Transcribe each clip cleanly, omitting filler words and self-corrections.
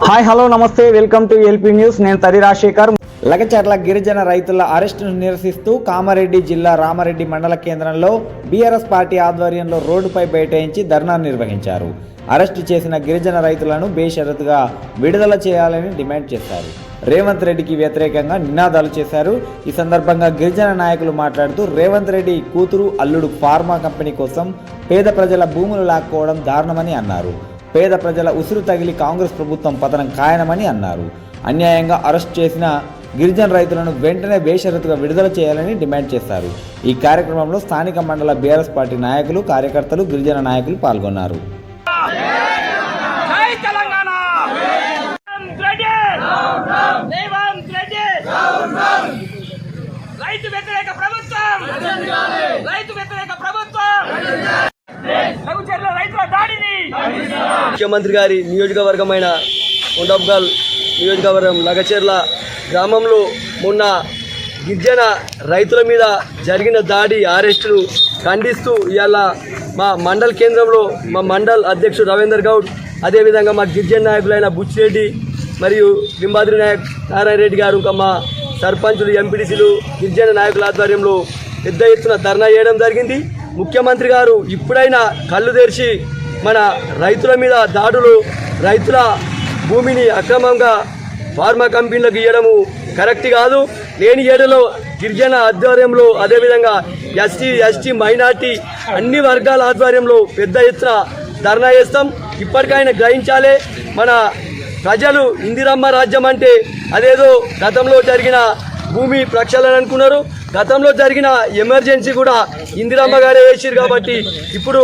Hi hello నమస్తే welcome to LP news. నేను తరి రాజశేఖర్. లగచర్ల గిరిజన రైతుల అరెస్టును నిరసిస్తూ కామారెడ్డి జిల్లా రామారెడ్డి మండల కేంద్రంలో బీఆర్ఎస్ పార్టీ ఆధ్వర్యంలో రోడ్డుపై బైఠాయించి ధర్నా నిర్వహించారు. అరెస్టు చేసిన గిరిజన రైతులను బేషరతుగా విడుదల చేయాలని డిమాండ్ చేశారు. రేవంత్ రెడ్డికి వ్యతిరేకంగా నినాదాలు చేశారు. ఈ సందర్భంగా గిరిజన నాయకులు మాట్లాడుతూ రేవంత్ రెడ్డి కూతురు అల్లుడు ఫార్మా కంపెనీ కోసం పేద ప్రజల భూములు లాక్కోవడం దారుణమని అన్నారు. పేద ప్రజల ఉసురు తగిలి కాంగ్రెస్ ప్రభుత్వం పతనం ఖాయమని అన్నారు. అన్యాయంగా అరెస్ట్ చేసిన గిరిజన రైతులను వెంటనే బేషరతుగా విడుదల చేయాలని డిమాండ్ చేశారు. ఈ కార్యక్రమంలో స్థానిక మండల బీఆర్ఎస్ పార్టీ నాయకులు, కార్యకర్తలు, గిరిజన నాయకులు పాల్గొన్నారు. ముఖ్యమంత్రి గారి నియోజకవర్గమైన కొండబ్గల్ నియోజకవర్గం లగచెర్ల గ్రామంలో మొన్న గిరిజన రైతుల మీద జరిగిన దాడి అరెస్టును ఖండిస్తూ ఇవాళ మా మండల్ కేంద్రంలో మా మండల్ అధ్యక్షుడు రవీందర్ గౌడ్, అదేవిధంగా మా గిరిజన నాయకులైన బుచ్చిరెడ్డి మరియు లింబాద్రి నాయక్ నారాయణ రెడ్డి గారు, ఇంకా మా సర్పంచులు, ఎంపీటీసీలు, గిరిజన నాయకుల ఆధ్వర్యంలో పెద్ద ఎత్తున ధర్నా చేయడం జరిగింది. ముఖ్యమంత్రి గారు ఇప్పుడైనా కళ్ళు తెరిచి మన రైతుల మీద దాడులు, రైతుల భూమిని అక్రమంగా ఫార్మా కంపెనీలకు ఇవ్వడము కరెక్ట్ కాదు. లేని ఏడలో గిరిజన ఆధ్వర్యంలో, అదేవిధంగా ఎస్టీ మైనార్టీ అన్ని వర్గాల ఆధ్వర్యంలో పెద్ద ఎత్తున ధర్నా చేస్తాం. ఇప్పటికైనా గ్రహించాలి, మన ప్రజలు ఇందిరమ్మ రాజ్యం అంటే అదేదో గతంలో జరిగిన భూమి ప్రక్షాళన అనుకున్నారు. గతంలో జరిగిన ఎమర్జెన్సీ కూడా ఇందిరమ్మ గారే వేసారు కాబట్టి ఇప్పుడు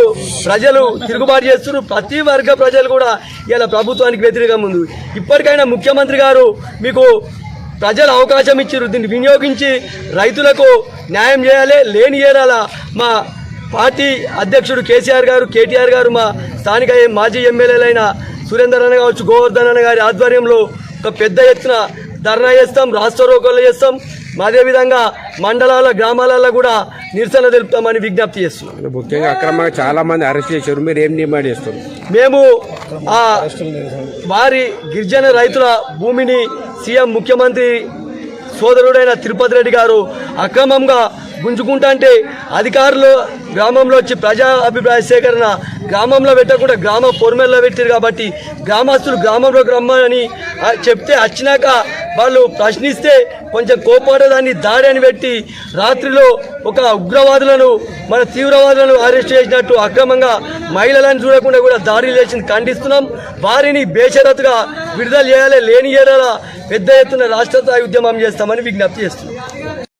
ప్రజలు తిరుగుబాటు చేస్తున్నారు. ప్రతి వర్గ ప్రజలు కూడా ఇలా ప్రభుత్వానికి వ్యతిరేకంగా ఉంది. ఇప్పటికైనా ముఖ్యమంత్రి గారు మీకు ప్రజలు అవకాశం ఇచ్చారు, దీన్ని వినియోగించి రైతులకు న్యాయం చేయాలి. లేని ఏరాల మా పార్టీ అధ్యక్షుడు కేసీఆర్ గారు, కేటీఆర్ గారు, మా స్థానిక మాజీ ఎమ్మెల్యేలైన సురేందర్ అన్న కావచ్చు, గోవర్ధన్ అన్న గారి ఆధ్వర్యంలో ఒక పెద్ద ఎత్తున ధర్నా చేస్తాం, రాష్ట్ర రోకోలు చేస్తాం. అదేవిధంగా మండలాల, గ్రామాలలో కూడా నిరసన తెలుపుతామని విజ్ఞప్తి చేస్తున్నాం. ముఖ్యంగా అక్రమంగా చాలా మంది అరెస్ట్ చేశారు, మీరు ఏం డిమాండ్ చేస్తారు? మేము వారి గిరిజన రైతుల భూమిని సీఎం ముఖ్యమంత్రి సోదరుడైన తిరుపతి రెడ్డి గారు అక్రమంగా గుంజుకుంటా అధికారులు గ్రామంలో వచ్చి ప్రజా అభిప్రాయ సేకరణ గ్రామంలో పెట్టకుండా గ్రామ పొరమేల్లో పెట్టారు కాబట్టి గ్రామస్తులు గ్రామంలోకి రమ్మని చెప్తే వచ్చినాక వాళ్ళు ప్రశ్నిస్తే కొంచెం కోపాడదాన్ని దాడి అని పెట్టి రాత్రిలో ఒక ఉగ్రవాదులను, మన తీవ్రవాదులను అరెస్ట్ చేసినట్టు అక్రమంగా మహిళలను చూడకుండా కూడా దాడులు చేసింది ఖండిస్తున్నాం. వారిని బేషరతుగా విడుదల చేయాలి. లేని ఏడాల పెద్ద ఎత్తున రాష్ట్ర స్థాయి ఉద్యమం చేస్తామని విజ్ఞప్తి చేస్తున్నాం.